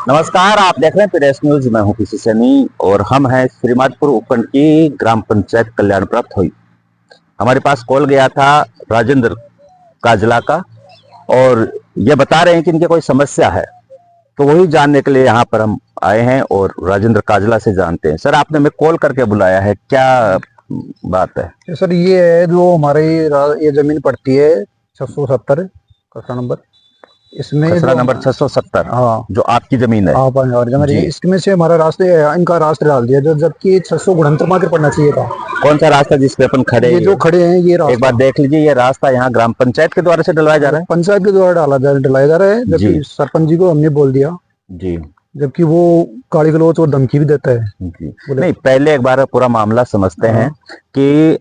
नमस्कार, आप देख रहे हैं पीडीएस न्यूज। मैं हूं पीसी सैनी और हम हैं श्रीमाधपुर उपखंड की ग्राम पंचायत कल्याण प्राप्त हुई। हमारे पास कॉल गया था राजेंद्र काजला का और ये बता रहे हैं कि इनके कोई समस्या है, तो वही जानने के लिए यहाँ पर हम आए हैं और राजेंद्र काजला से जानते हैं। सर, आपने हमें कॉल करके बुलाया है, क्या बात है? सर ये है जो हमारी ये जमीन पड़ती है 670 कचरा नंबर, इसमें खसरा नंबर 670। हाँ, जो आपकी जमीन है। हाँ जमीन जी। इसमें से हमारा रास्ते इनका रास्ता डाल दिया जो जबकि 669 मार्केट पड़ना चाहिए था। कौन सा रास्ता जिस पे अपन खड़े ये जो खड़े हैं ये रास्ता एक बार देख लीजिए। ये रास्ता यहाँ ग्राम पंचायत के द्वारा से डलवाया जा रहा है। पंचायत के द्वारा डलाया जा रहा है, जबकि सरपंच जी को हमने बोल दिया जी, जबकि वो गाली गलौज और धमकी भी देता है जी। नहीं, पहले एक बार पूरा मामला समझते हैं कि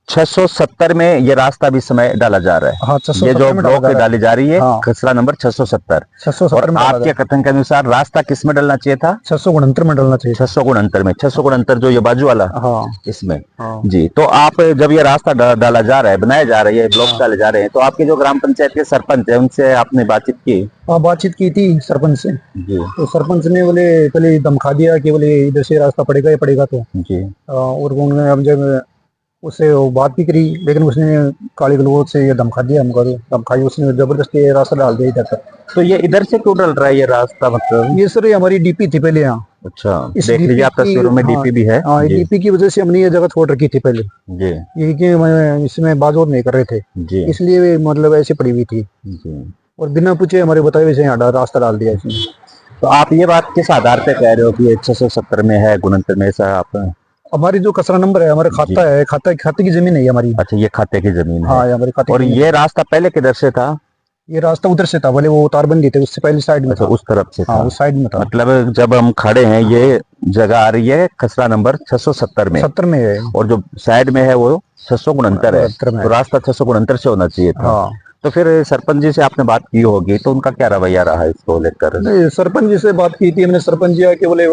670 में ये रास्ता भी समय डाला जा रहा है। हाँ, ये जो ब्लॉक डाली जा रही है, खसरा नंबर 670 और आपके कथन के अनुसार रास्ता किस में डलना चाहिए था? 669 में डलना चाहिए। 669 में। 669 जो ये बाजू वाला, हाँ, इसमें। जी, तो आप जब ये रास्ता डाला जा रहा है, बनाया जा रहा है, ब्लॉक डाले जा रहे हैं, तो आपके जो ग्राम पंचायत के सरपंच है उनसे आपने बातचीत की? हाँ, बातचीत की थी सरपंच से जी। तो सरपंच ने बोले पहले धमका दिया कि बोले इधर से रास्ता पड़ेगा ही पड़ेगा। तो जी। और उन्होंने अब जब उससे वो बात भी करी, लेकिन उसने काली गलौज से ये धमका दिया हमको, धमकाई उसने, जबरदस्ती ये रास्ता डाल दिया इधर तक। तो ये इधर से क्यों डल रहा है ये रास्ता? मतलब ये सर ये हमारी डीपी थी पहले यहाँ। अच्छा, देख लीजिए आप तस्वीरों में डीपी भी है। हाँ, डीपी की वजह से हमने ये जगह छोड़ रखी थी पहले जी। यही कि इसमें बाजोर नहीं कर रहे थे जी, इसलिए मतलब ऐसे पड़ी हुई थी जी। और बिना पूछे हमारे बताए वैसे यहाँ रास्ता डाल दिया इसमें। तो आप ये बात किस आधार पे कह रहे हो कि 670 में है, गुणंतर में? ऐसा आप हमारी जो कचरा नंबर है हमारा खाता है, खाते की जमीन है हमारी। अच्छा, ये खाते की जमीन है। हाँ, हमारे खाते। और ये रास्ता पहले किधर से था? ये रास्ता उधर से था, बोले वो तारबंदी थे उससे पहले साइड में। अच्छा, उस तरफ से था। हाँ, उस साइड में था। मतलब जब हम खड़े हैं ये जगह आ रही है खसरा नंबर 670 में। 70 में है और जो साइड में है वो 669 है। तो रास्ता 669 से होना चाहिए था। हाँ। तो फिर सरपंच जी से आपने बात की होगी, तो उनका क्या रवैया रहा है इसको लेकर? नहीं, सरपंच जी से बात की थी हमने। सरपंच जी आके बोले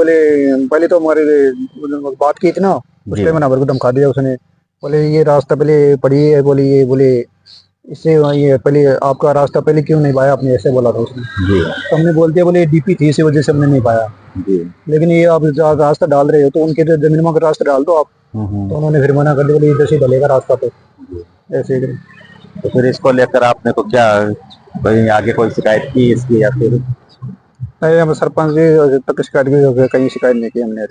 पहले तो हमारे बात की थी ना, उस टाइम हमारे को धमका दिया उसने। बोले ये रास्ता पहले पड़ी है, बोले इससे ये पहले आपका रास्ता पहले क्यों नहीं पाया आपने, ऐसे बोला था उसने। जी। तो हमने बोल दिया बोले डीपी थी इसी वजह से हमने नहीं पाया। जी। लेकिन ये आप रास्ता डाल रहे हो तो उनके जमीन में रास्ता डाल दो आप। तो उन्होंने फिर मना कर दिया, बोले इधर से डलेगा रास्ता। तो ऐसे तो फिर इसको लेकर आपने को क्या कहीं आगे कोई शिकायत की इसकी, या फिर? नहीं, हम सरपंच जी तक शिकायत की, कहीं शिकायत नहीं की हमने।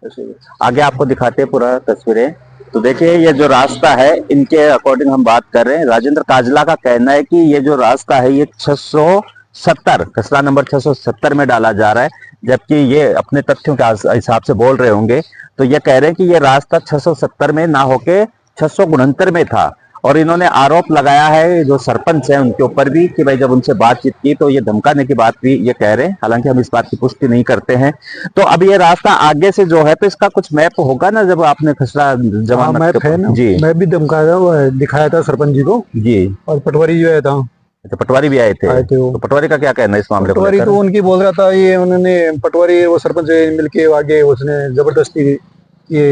ऐसे आगे आपको दिखाते हैं पूरा तस्वीरें। तो देखिए, ये जो रास्ता है इनके अकॉर्डिंग हम बात कर रहे हैं। राजेंद्र काजला का कहना है कि ये जो रास्ता है ये 670 खसरा नंबर 670 में डाला जा रहा है, जबकि ये अपने तथ्यों के हिसाब से बोल रहे होंगे। तो ये कह रहे हैं कि ये रास्ता 670 में ना होके 669 में था। और इन्होंने आरोप लगाया है जो सरपंच है उनके ऊपर भी कि भाई जब उनसे बातचीत की तो ये धमकाने की बात भी ये कह रहे हैं। हालांकि हम इस बात की पुष्टि नहीं करते हैं। तो अब ये रास्ता आगे से जो है तो इसका कुछ मैप होगा ना, जब आपने खसरा जमानत? मैप है ना जी, मैं भी धमकाया दिखाया था सरपंच जी को जी। और पटवारी जो है था। अच्छा, पटवारी भी आए थे तो पटवारी का क्या कहना है इस मामले? पटवारी तो उनकी बोल रहा था ये उन्होंने पटवारी वो सरपंच मिलके आगे उसने जबरदस्ती ये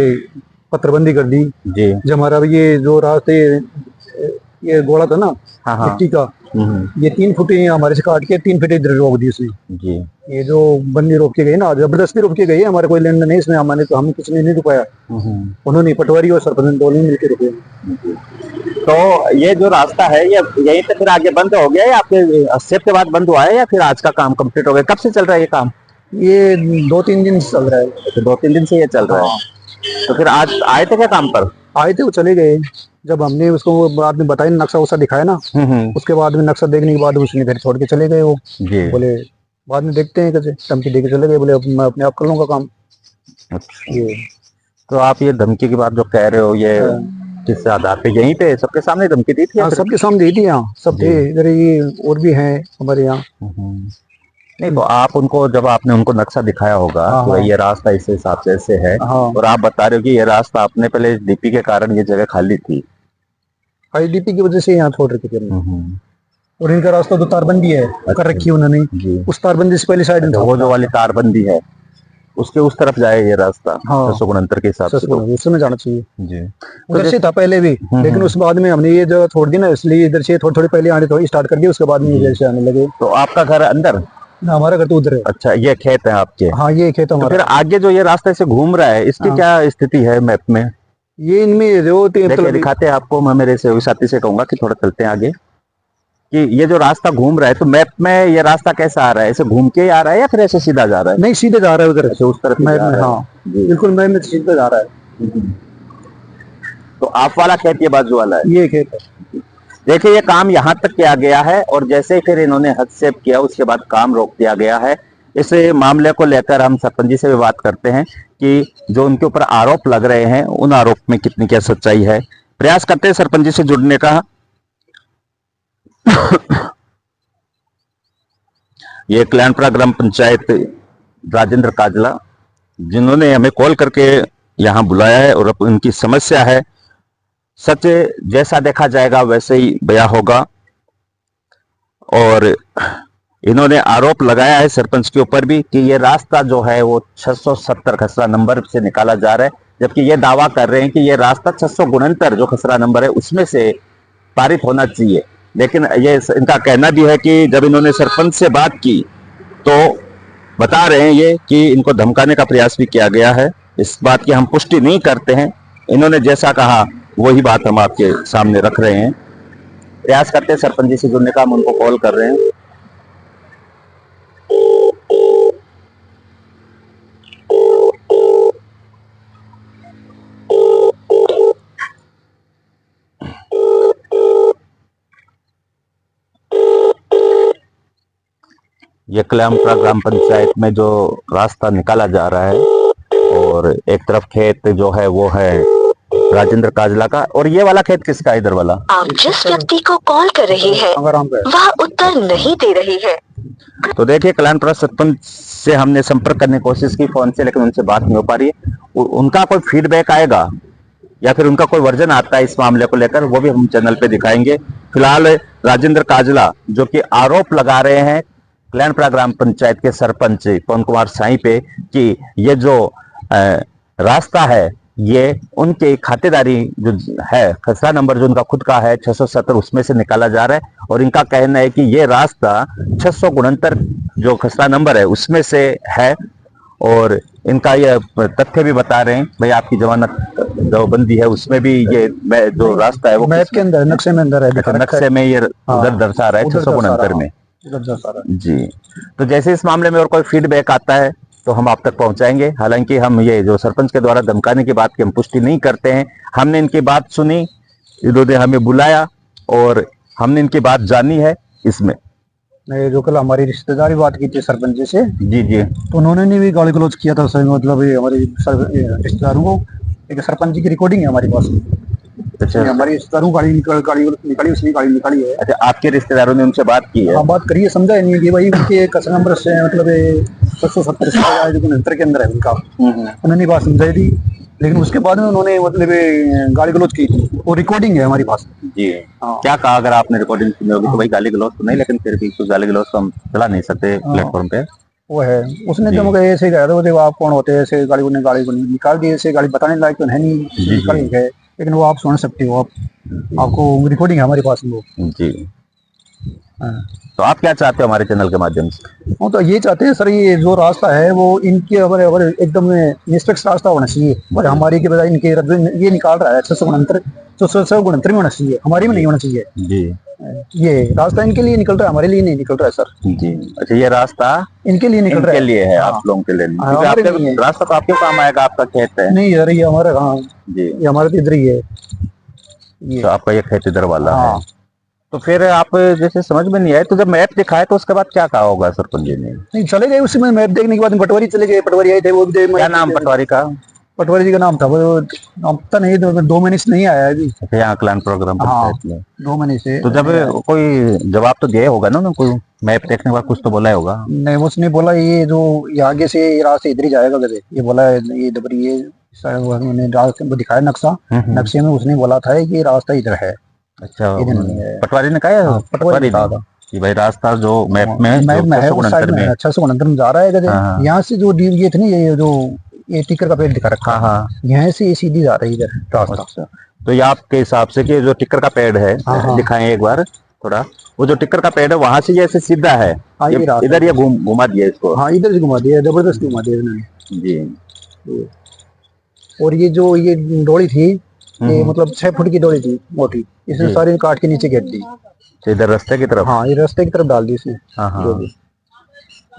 पत्रबंदी कर दी जी। जब हमारा ये जो रास्ते ये गोला था ना मिट्टी का, ये 3 फुट हमारे से काट के 3 फुट इधर रोक दी उसने जी। ये जो बंदी रोक के गई ना, जबरदस्ती रोक के गई है, हमारे कोई लेन देन नहीं इसमें। हमारे तो हम कुछ नहीं रुकाया, उन्होंने पटवारी और सरपंच दोनों मिलकर रुके। तो ये जो रास्ता है ये यहीं पे फिर आगे बंद हो गया या आपके हस्तक्षेप के बाद बंद हुआ है, या फिर आज का काम कंप्लीट हो गया? कब से चल रहा है ये काम? ये 2-3 दिन से चल रहा है। तो 2-3 दिन से ये चल रहा है। तो फिर आज आए थे क्या काम पर? आए थे, वो चले गए जब हमने उसको बाद में बताया, नक्शा वक्शा दिखाया ना, उसके बाद में नक्शा देखने के बाद उसने फिर छोड़ के चले गए वो। बोले बाद में देखते हैं, कैसे धमकी दे के चले गए, बोले मैं अपने आप कर लूंगा काम। अच्छा। तो आप ये धमकी की बात जो कह रहे हो ये किस आधार पे? यहीं पे सबके सामने धमकी दी थी? हाँ, सबके सामने दी थी। यहाँ सब थे, इधर ये और भी हैं हमारे यहाँ। नहीं, तो आप उनको जब आपने उनको नक्शा दिखाया होगा तो ये रास्ता इस हिसाब से ऐसे है, और आप बता रहे हो कि ये रास्ता आपने पहले डीपी के कारण ये जगह खाली थी। आईडीपी की वजह से यहाँ छोड़ रखी थी। और इनका रास्ता तो तारबंदी है कर रखी है उन्होंने, उस तारबंदी से पहले साइड में वो जो वाली तारबंदी है उसके उस तरफ जाए ये रास्ता 669 के हिसाब से, उसमें जाना चाहिए जी। तो उधर से था पहले भी, लेकिन उस बाद में हमने ये जगह छोड़ दी ना, इसलिए इधर से थोड़ी थोड़ी पहले आने थोड़ी स्टार्ट कर दी, उसके बाद में इधर से आने लगे। तो आपका घर अंदर? ना, हमारा घर तो उधर है। अच्छा, ये खेत है आपके? हाँ, ये खेत तो हमारा। फिर आगे जो ये रास्ता ऐसे घूम रहा है, इसकी हाँ। क्या स्थिति है मैप में? ये इनमें जो देखिए दिखाते हैं आपको, मैं मेरे से साथी से कहूंगा कि थोड़ा चलते हैं आगे, कि ये जो रास्ता घूम रहा है, तो मैप में ये रास्ता कैसा आ रहा है? ऐसे घूम के ही आ रहा है या फिर ऐसे सीधा जा रहा है? नहीं, सीधे जा रहा है उधर। ऐसे उस तरफ ही मैप जा में, रहा है। हाँ, जी। बिल्कुल मैप में सीधे जा रहा है। तो आप वाला खेत ये बाजू वाला है? ये खेत है। देखिए, ये काम यहाँ तक किया गया है और जैसे ही फिर इन्होंने हस्तक्षेप किया, उसके बाद काम रोक दिया गया है। इस मामले को लेकर हम सरपंच जी से भी बात करते हैं कि जो उनके ऊपर आरोप लग रहे हैं, उन आरोप में कितनी क्या सच्चाई है। प्रयास करते हैं सरपंच जी से जुड़ने का। ये कल्याणपुरा ग्राम पंचायत राजेंद्र काजला, जिन्होंने हमें कॉल करके यहाँ बुलाया है और अब उनकी समस्या है। सच जैसा देखा जाएगा वैसे ही बयां होगा। और इन्होंने आरोप लगाया है सरपंच के ऊपर भी कि ये रास्ता जो है वो 670 खसरा नंबर से निकाला जा रहा है, जबकि ये दावा कर रहे हैं कि ये रास्ता 669 जो खसरा नंबर है उसमें से पारित होना चाहिए। लेकिन ये इनका कहना भी है कि जब इन्होंने सरपंच से बात की तो बता रहे हैं ये कि इनको धमकाने का प्रयास भी किया गया है। इस बात की हम पुष्टि नहीं करते हैं, इन्होंने जैसा कहा वही बात हम आपके सामने रख रहे हैं। प्रयास करते हैं सरपंच जी से जुड़ने का, हम उनको कॉल कर रहे हैं। ये कल्याणपुरा ग्राम पंचायत में जो रास्ता निकाला जा रहा है और एक तरफ खेत जो है वो है राजेंद्र काजला का, और ये वाला खेत किसका है? इधर वाला। आप जिस व्यक्ति को कॉल कर रहे हैं वह उत्तर नहीं दे रही है। तो देखिए, कल्याणपुरा सरपंच से हमने संपर्क करने की कोशिश की फोन से, लेकिन उनसे बात नहीं हो पा रही है। उनका कोई फीडबैक आएगा या फिर उनका कोई वर्जन आता है इस मामले को लेकर, वो भी हम चैनल पे दिखाएंगे। फिलहाल राजेंद्र काजला जो कि आरोप लगा रहे हैं कल्याणपुरा ग्राम पंचायत के सरपंच पवन कुमार साई पे कि ये जो रास्ता है ये उनके खातेदारी जो है, खसरा नंबर जो उनका खुद का है 670 उसमें से निकाला जा रहा है। और इनका कहना है कि ये रास्ता 669 जो खसरा नंबर है उसमें से है। और इनका ये तथ्य भी बता रहे हैं, भाई आपकी जमानत जो बंदी है उसमें भी ये जो रास्ता है वो मैप के अंदर, नक्शे में अंदर है। नक्शे में ये उधर दर्शा रहा है 669 में। जी, तो जैसे इस मामले में और कोई फीडबैक आता है तो हम आप तक पहुंचाएंगे। हालांकि हम ये जो सरपंच के द्वारा धमकाने की बात की हम पुष्टि नहीं करते हैं। हमने इनकी बात सुनी, इन्होंने हमें बुलाया और हमने इनकी बात जानी है। इसमें जो कल हमारी रिश्तेदारी बात की थी सरपंच जी से, जी जी, तो उन्होंने भी गाली गलौज किया था। मतलब ये हमारे रिश्तेदारों को, एक सरपंच जी की रिकॉर्डिंग है हमारे पास। अच्छा, हमारी रिश्तेदारों गाड़ी निकाली, उसने गाड़ी निकाली है। अच्छा, आपके रिश्तेदारों ने उनसे बात की है? हाँ, बात करिए, समझा नहीं कि भाई उनके कस्टमर नंबर से मतलब 670 के अंदर है उनका। उन्होंने बात समझाई थी, लेकिन उसके बाद में उन्होंने मतलब गाली गलौज की थी। वो रिकॉर्डिंग है हमारे पास। जी हाँ। क्या कहा? अगर आपने रिकॉर्डिंग सुनी होगी तो भाई गाली गलौज तो नहीं, लेकिन फिर भी कुछ गाली गलौज तो हम चला नहीं सकते प्लेटफॉर्म पे। वो है, उसने जब मुझे ऐसे कहा था, आप कौन होते हैं, ऐसे गाड़ी को निकाल दी, ऐसे गाड़ी बताने लायक तो है नहीं, निकाली है। लेकिन वो आप सुन सकते हो, आपको रिकॉर्डिंग है हमारे पास वो। जी हाँ। तो आप क्या चाहते हो हमारे चैनल के माध्यम से? हम तो ये चाहते हैं सर, ये जो रास्ता है वो इनके अगर एकदम निष्पक्ष रास्ता होना चाहिए, और हमारी के बजाय इनके ये निकाल रहा है 669 में होना चाहिए, हमारी में नहीं होना चाहिए। जी, ये रास्ता इनके लिए निकल रहा है, हमारे लिए नहीं निकल रहा है सर। जी, अच्छा, ये रास्ता इनके लिए निकल रहा है, लिए है। आप लोगों के लिए नहीं। रास्ता तो आपके काम आएगा, आपका खेत है। नहीं यार, ये हमारा कहाँ जी, ये हमारा तो इधर ही है। तो आपका ये खेत इधर वाला है। तो फिर आप जैसे समझ में नहीं आए, तो जब मैप दिखाए तो उसके बाद क्या कहा होगा सरपंच जी ने? नहीं, चले गए उसी में, मैप देखने के बाद पटवारी चले गए, पटवारी आए थे, वो भी क्या नाम पटवारी का? पटवारी जी का नाम था वो, नाम पता नहीं, 2 महीने से नहीं आया अभी यहाँ कल्याण प्रोग्राम पंचायत में। 2 महीने से। तो जब कोई जवाब तो दिया होगा ना, कोई मैप देखने के बाद कुछ तो बोला होगा? नहीं, उसने बोला ये जो आगे से ये रास्ता इधर ही जाएगा, वैसे ये बोला ये दबरी, ये उन्होंने रास्ते दिखाया नक्शा, नक्शे में उसने बोला था कि रास्ता इधर है। अच्छा, पटवारी ने कहा? पटवारी ने कहा कि भाई रास्ता जो मैप में है 669 में जा रहा है। यहाँ से जो ये थी ये जो ये टिकर का पेड़ दिखा रखा है, यहाँ से ये सीधी जा रही है इधर रास्ता। तो ये आपके हिसाब से कि जो टिकर का पेड़ है, दिखाएं एक बार, थोड़ा वो जो टिक्कर का पेड़ है वहां से ये ऐसे सीधा है, हाँ, ये रास्ता इधर ये घुमा दिया इसको। हाँ, इधर से घुमा दिया, जबरदस्ती घुमा दिया इन्होंने जी। और ये जो ये डोरी थी, ये मतलब 6 फुट की डोरी थी मोटी, इसने जी। सारी काट के नीचे गिर दी। तो इधर रास्ते की तरफ। हाँ, ये रास्ते की तरफ डाल दी इसने। हाँ हाँ। जो भी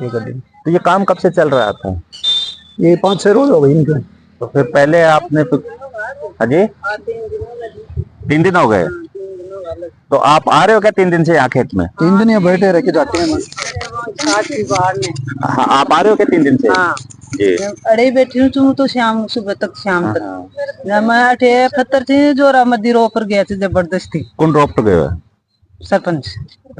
ये कर दी। तो ये काम कब से चल रहा था? ये 5-6 रोज हो गए इनके। तो फिर पहले आपने अजय 3 दिन हो गए, तो आप आ रहे हो क्या 3 दिन से यहाँ खेत में? 3 दिन यहाँ बैठे रह के जाते हैं। हाँ, आप आ रहे हो क्या 3 दिन से? हाँ। जी। अड़े बैठी हूँ तुम तो शाम सुबह तक शाम तक ना मैं अठे खतर थे जो रामदी रो पर गया थे जबरदस्ती। कौन रोप गए हो? सरपंच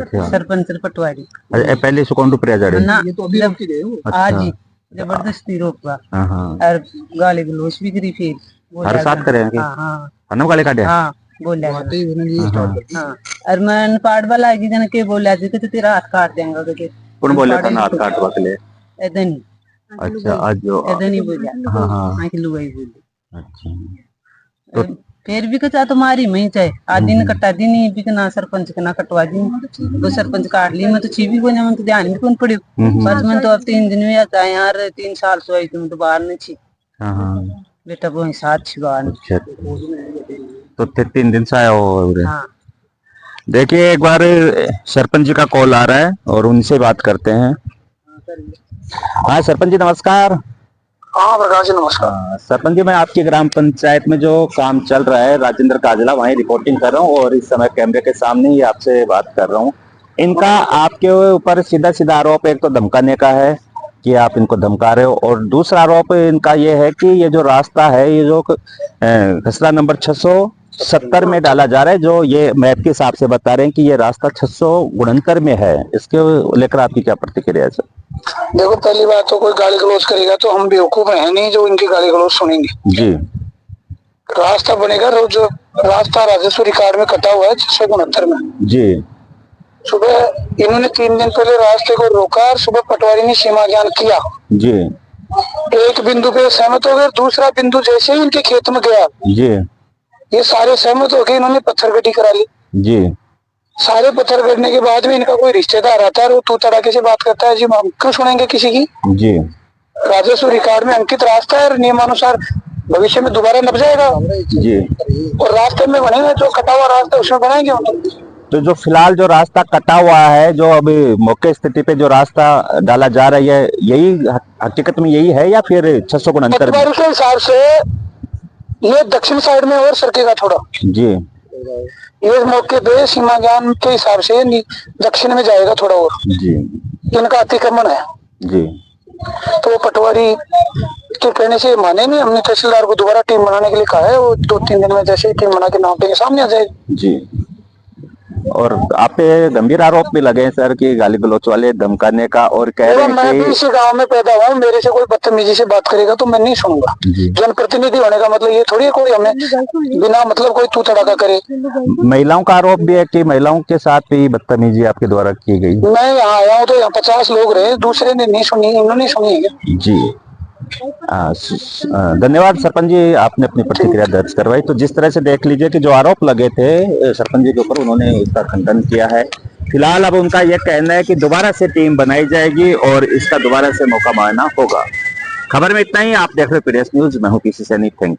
अच्छा। सरपंच पटवारी पहले से कौन रुपया जड़े? ना ये तो अभी रोक के गए हो। आज ही जबरदस्ती रोका हाँ हाँ। और गाली गलोच भी करी फिर हर साथ करेंगे। हाँ हाँ हनम गाली काटे। हाँ बोला आते ही उन्होंने ये स्टार्ट कर दिया। हाँ और मैं पाड़ वाला आएगी जन के बोला जी तो तेरा हाथ काट देंगे के कौन बोले था ना हाथ काटवा के लिए? ऐसा नहीं अच्छा, आज जो ऐसा नहीं बोला। हाँ हाँ। आंख लुगाई बोली। अच्छा। फिर भी कचा तुम्हारी में चाहे आज दिन कटा दी नहीं भी ना सरपंच के ना कटवा दी वो सरपंच काट ली मैं तो छीबी को मैं तो ध्यान भी कौन पड़ी बस मैं तो अब 3 दिन में आता यार 3 साल से आई तुम तो बाहर नहीं छी। हाँ हाँ। बेटा वो साथ छी बाहर। अच्छा, तो 3 दिन से आया हो? हाँ देखिए एक बार सरपंच जी का कॉल आ रहा है और उनसे बात करते हैं। हाँ सरपंच जी नमस्कार। हाँ प्रकाश जी नमस्कार। सरपंच जी मैं आपकी ग्राम पंचायत में जो काम चल रहा है राजेंद्र काजला वहीं रिपोर्टिंग कर रहा हूँ और इस समय कैमरे के सामने ही आपसे बात कर रहा हूँ। इनका आपके ऊपर सीधा सीधा आरोप एक तो धमकाने का है कि आप इनको धमका रहे हो, और दूसरा आरोप इनका ये है कि ये जो रास्ता है ये जो खसरा नंबर 670 में डाला जा रहा है, जो ये मैप के हिसाब से बता रहे हैं कि ये रास्ता 669 में है। इसके लेकर आपकी क्या प्रतिक्रिया है सर? देखो पहली बात तो कोई गाली गलौज करेगा तो हम बेवकूफ है नहीं जो इनकी गाली गलौज सुनेंगे। जी। रास्ता बनेगा जो रास्ता राजस्व रिकॉर्ड में कटा हुआ है 669 में। जी। सुबह इन्होंने 3 दिन पहले रास्ते को रोका और सुबह पटवारी ने सीमा ज्ञान किया। जी। एक बिंदु पे सहमत हो गए, दूसरा बिंदु जैसे ही इनके खेत में गया जी। ये सारे सहमत हो गए, इन्होंने पत्थर गड्डी करा ली। जी। सारे पत्थर गड़ने के बाद में इनका कोई रिश्तेदार आता है और वो तू तड़ाके से बात करता है जी हम क्यों सुनेंगे किसी की। जी। राजस्व रिकॉर्ड में अंकित रास्ता है और नियमानुसार भविष्य में दोबारा नप जाएगा। जी। और रास्ते में बनेगा जो कटा हुआ रास्ता उसमें बनाएंगे हम। तो जो फिलहाल जो रास्ता कटा हुआ है, जो अभी मौके स्थिति पे जो रास्ता डाला जा रहा है, यही हकीकत में यही है या फिर 669 के हिसाब से ये दक्षिण साइड में और सरकेगा थोड़ा। जी। ये मौके पे सीमा ज्ञान के हिसाब से दक्षिण में जाएगा थोड़ा और। जी। इनका अतिक्रमण है। जी। तो वो पटवारी के कहने से माने नहीं, हमने तहसीलदार को दोबारा टीम बनाने के लिए कहा है, वो 2-3 दिन में जैसे टीम बना के नाम पे सामने आ जाएगी। जी। और आप पे गंभीर आरोप भी लगे हैं सर कि गाली गलौच वाले धमकाने का, और कह रहे हैं मैं भी कि इसी गांव में पैदा हुआ हूं, मेरे से कोई बदतमीजी से बात करेगा तो मैं नहीं सुनूंगा। जनप्रतिनिधि होने का मतलब ये थोड़ी है कोई हमें बिना मतलब कोई तू तड़ाका करे। महिलाओं का आरोप भी है कि महिलाओं के साथ भी बदतमीजी आपके द्वारा की गई। मैं यहाँ आया हूँ तो यहाँ 50 लोग रहे, दूसरे ने नहीं सुनी, इन्होंने सुनी है। जी। धन्यवाद सरपंच जी, आपने अपनी प्रतिक्रिया दर्ज करवाई। तो जिस तरह से देख लीजिए कि जो आरोप लगे थे सरपंच जी के ऊपर, उन्होंने उसका खंडन किया है। फिलहाल अब उनका यह कहना है कि दोबारा से टीम बनाई जाएगी और इसका दोबारा से मौका मारना होगा। खबर में इतना ही। आप देख रहे हैं पीडीएस न्यूज, मैं हूं पीसी सैनी। Thank you.